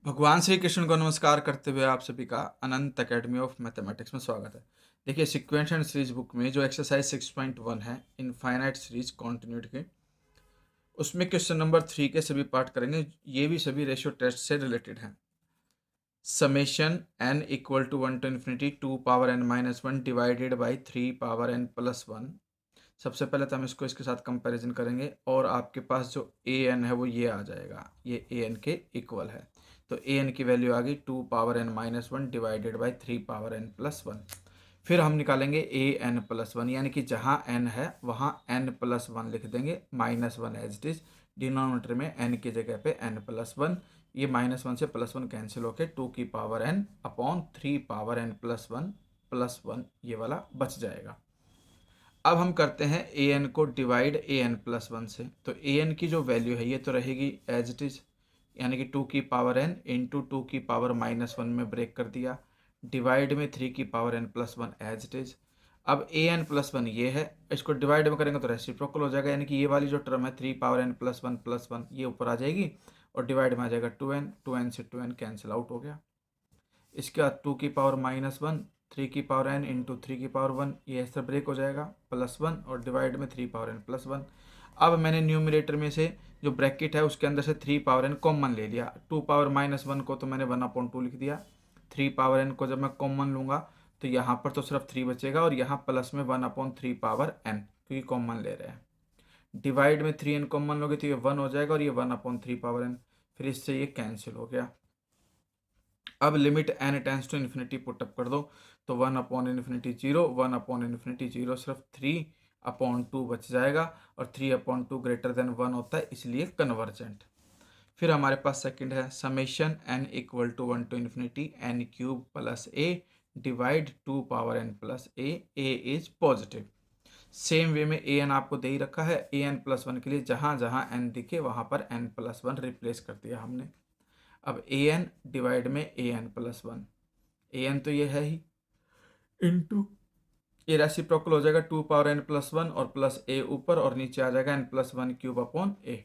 भगवान श्री कृष्ण को नमस्कार करते हुए आप सभी का अनंत एकेडमी ऑफ मैथमेटिक्स में स्वागत है। देखिए सीक्वेंस एंड सीरीज बुक में जो एक्सरसाइज 6.1 है इनफाइनाइट सीरीज कॉन्टिन्यूटी के, उसमें क्वेश्चन नंबर 3 के सभी पार्ट करेंगे। ये भी सभी रेशियो टेस्ट से रिलेटेड हैं। Summation n equal to 1 to infinity 2 power n minus 1 divided by 3 power n plus 1। सबसे पहले तो हम इसको इसके साथ कंपैरिजन करेंगे और आपके पास जो ए एन है वो ये आ जाएगा, ये ए एन के इक्वल है। तो ए एन की वैल्यू आ गई 2 power n minus 1 divided by 3 power n plus 1। फिर हम निकालेंगे ए एन प्लस 1, यानी कि जहाँ n है वहाँ n प्लस 1 लिख देंगे, minus 1 as it is. Denominator में n की जगह पे n प्लस 1, ये माइनस 1 से प्लस 1 कैंसिल होके 2 की power n upon 3 power n plus 1 ये वाला बच जाएगा। अब हम करते हैं ए एन को डिवाइड ए एन प्लस 1 से। तो ए एन की जो वैल्यू है ये तो रहेगी एज इट इज, यानी कि 2 की पावर n इंटू 2 की पावर माइनस 1 में ब्रेक कर दिया, डिवाइड में 3 की power n plus 1 as it is. अब ए एन प्लस 1 ये है, इसको डिवाइड में करेंगे तो रेसिप्रोकल हो जाएगा, यानी कि ये वाली जो टर्म है 3 पावर n प्लस 1 ये ऊपर आ जाएगी और डिवाइड में आ जाएगा 2n से 2n कैंसिल आउट हो गया। इसके बाद 2 की पावर माइनस 1, 3 की पावर n इंटू 3 की पावर 1, ये ऐसे ब्रेक हो जाएगा प्लस 1 और डिवाइड में 3 पावर n प्लस 1। अब मैंने न्यूमरेटर में से जो ब्रैकेट है उसके अंदर से 3 पावर n कॉमन ले लिया। 2 पावर माइनस 1 को तो मैंने 1/2 लिख दिया। 3 पावर n को जब मैं कॉमन लूँगा तो यहाँ पर तो सिर्फ 3 बचेगा और यहाँ प्लस में 1/3 पावर n, क्योंकि कॉमन ले रहे हैं। डिवाइड में 3n कॉमन लोगे तो ये 1 हो जाएगा और ये 1/3 पावर n, फिर इससे ये कैंसिल हो गया। अब limit n tends to infinity put up कर दो तो 1/∞ 0, 1/∞ 0 सिर्फ 3/2 बच जाएगा और 3/2 ग्रेटर देन 1 होता है, इसलिए कन्वर्जेंट। फिर हमारे पास सेकंड है summation n equal to 1 to infinity n cube plus a divide 2 power n plus a is positive. Same way में ए एन आपको दे ही रखा है, ए एन प्लस 1 के लिए जहाँ जहाँ n दिखे वहाँ पर n प्लस 1 रिप्लेस कर दिया हमने। अब ए एन डिवाइड में a N plus 1, A N तो ये है ही, इंटू ये रेसिप्रोकल हो जाएगा 2 पावर n प्लस 1 और प्लस ए ऊपर और नीचे आ जाएगा n प्लस 1 क्यूब अपॉन ए।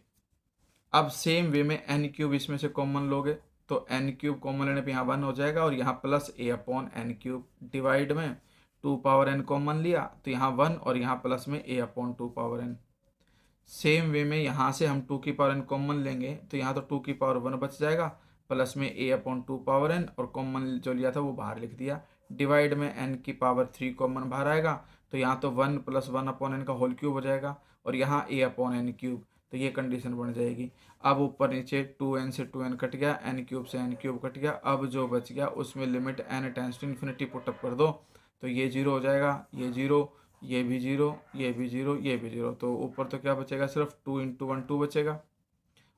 अब सेम वे में n क्यूब इसमें से कॉमन लोगे तो n क्यूब कॉमन लेने पे यहाँ 1 हो जाएगा और यहाँ प्लस ए अपॉन एन क्यूब, डिवाइड में 2 पावर n कॉमन लिया तो यहाँ 1 और यहाँ प्लस में a upon 2 power n। Same way में यहाँ से हम 2 की पावर n कॉमन लेंगे तो यहाँ तो 2 की पावर 1 बच जाएगा, प्लस में a/2 पावर n और कॉमन जो लिया था वो बाहर लिख दिया, डिवाइड में n की पावर 3 कॉमन बाहर आएगा तो यहाँ तो 1 प्लस 1/n का होल क्यूब हो जाएगा और यहाँ a/n क्यूब, तो ये कंडीशन बन जाएगी। अब ऊपर नीचे 2n से 2n कट गया, n क्यूब से n क्यूब कट गया, अब जो बच गया उसमें limit n tends to infinity put up कर दो तो ये 0 हो जाएगा, ये 0, ये भी 0, ये भी 0, ये भी 0, तो ऊपर तो क्या बचेगा, सिर्फ 2 इंटू 1 2 बचेगा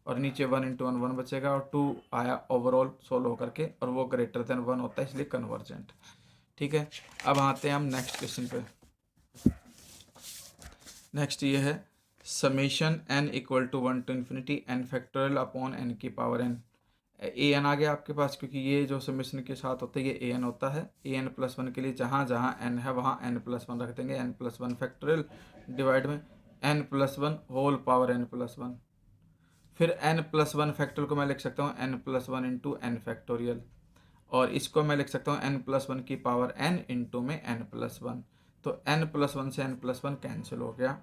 और नीचे 1 इंटू 1 1 बचेगा और 2 आया ओवरऑल सोल्व होकर के और वो ग्रेटर देन 1 होता है, इसलिए कन्वर्जेंट। ठीक है, अब आते हैं हम नेक्स्ट क्वेश्चन पे। नेक्स्ट ये है summation n equal to 1 to infinity n factorial upon n की पावर n। ए एन आ गया आपके पास, क्योंकि ये जो समेशन के साथ होता है ये ए एन होता है। ए एन प्लस 1 के लिए जहाँ जहाँ n है वहाँ n प्लस 1 रख देंगे, n प्लस 1 फैक्टोरियल डिवाइड में n plus 1 whole power n plus 1। फिर n प्लस 1 फैक्टोरियल को मैं लिख सकता हूँ n plus 1 into n factorial, और इसको मैं लिख सकता हूँ n प्लस 1 की पावर n इंटू में n प्लस 1। तो n प्लस 1 से n प्लस 1 कैंसिल हो गया।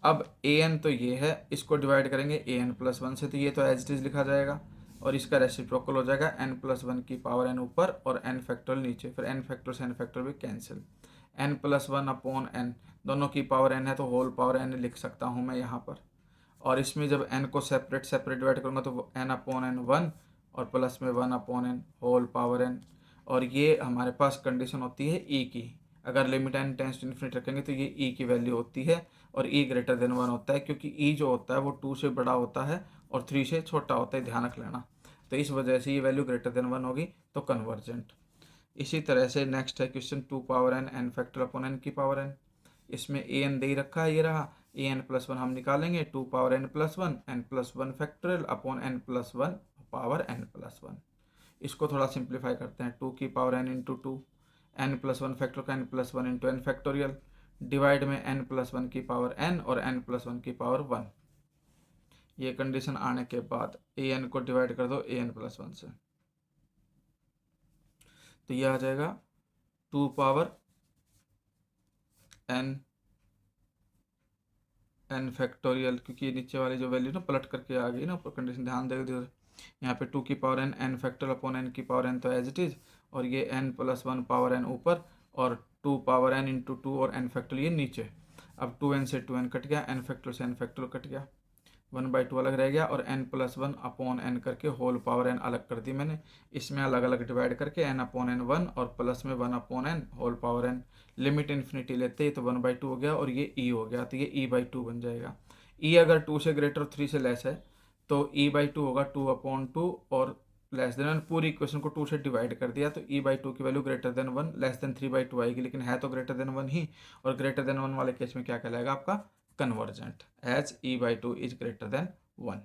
अब ए एन तो ये है, इसको डिवाइड करेंगे ए एन प्लस 1 से तो ये तो एज इट इज लिखा जाएगा और इसका रेसिप्रोकल हो जाएगा n प्लस 1 की पावर n ऊपर और n फैक्टोरियल नीचे, फिर n फैक्टोरियल से n फैक्टोरियल भी cancel. n plus 1 upon n, दोनों की पावर n है तो होल पावर n लिख सकता हूँ मैं यहाँ पर, और इसमें जब n को सेपरेट सेपरेट डिवाइड करूँगा तो n अपॉन n 1 और प्लस में 1 upon n whole power n। और ये हमारे पास कंडीशन होती है e की, अगर limit n tends to infinity रखेंगे तो ये e की वैल्यू होती है और e ग्रेटर देन 1 होता है, क्योंकि e जो होता है वो 2 से बड़ा होता है और 3 से छोटा होता है, ध्यान रख लेना। तो इस वजह से ये वैल्यू ग्रेटर देन 1 होगी तो कन्वर्जेंट। इसी तरह से नेक्स्ट है question 2 power n n factor upon n की पावर n। इसमें ए एन दे ही रखा है, ये रहा ए एन प्लस 1 हम निकालेंगे 2 power n plus 1 n plus 1 factorial upon n plus 1 power n plus 1। इसको थोड़ा सिंप्लीफाई करते हैं, 2 की power n into 2, n plus 1 factor का n plus 1 into n factorial, divide में n प्लस 1 की पावर n और n प्लस 1 की पावर 1। ये कंडीशन आने के बाद ए एन को डिवाइड कर दो ए एन प्लस 1 से, तो ये आ जाएगा 2 पावर n फैक्टोरियल, क्योंकि ये नीचे वाली जो वैल्यू ना पलट करके आ गई ना ऊपर, कंडीशन ध्यान देगा यहाँ पे 2 की power n factorial upon n की पावर n तो एज इट इज़, और ये n प्लस 1 पावर n ऊपर, और 2 पावर n इंटू 2 और n फैक्टोरियल ये नीचे। अब 2n से 2n कट गया, n फैक्टोरियल से n फैक्टोरियल कट गया, 1/2 अलग रह गया, और n प्लस 1 अपॉन n करके होल पावर n अलग कर दी मैंने। इसमें अलग अलग डिवाइड करके n अपॉन n 1 और प्लस में 1 upon n whole power n, limit infinity लेते ही तो 1/2 हो गया, और ये e हो गया, तो ये e/2 बन जाएगा। e अगर 2 से ग्रेटर 3 से लेस है तो e/2 होगा 2/2, और लेस देन, पूरी इक्वेशन को 2 से डिवाइड कर दिया तो e/2 की value greater than 1 less than 3/2 आएगी, लेकिन है तो ग्रेटर देन 1 ही, और ग्रेटर देन 1 वाले केस में क्या कहलाएगा आपका convergent, as e/2 is greater than 1।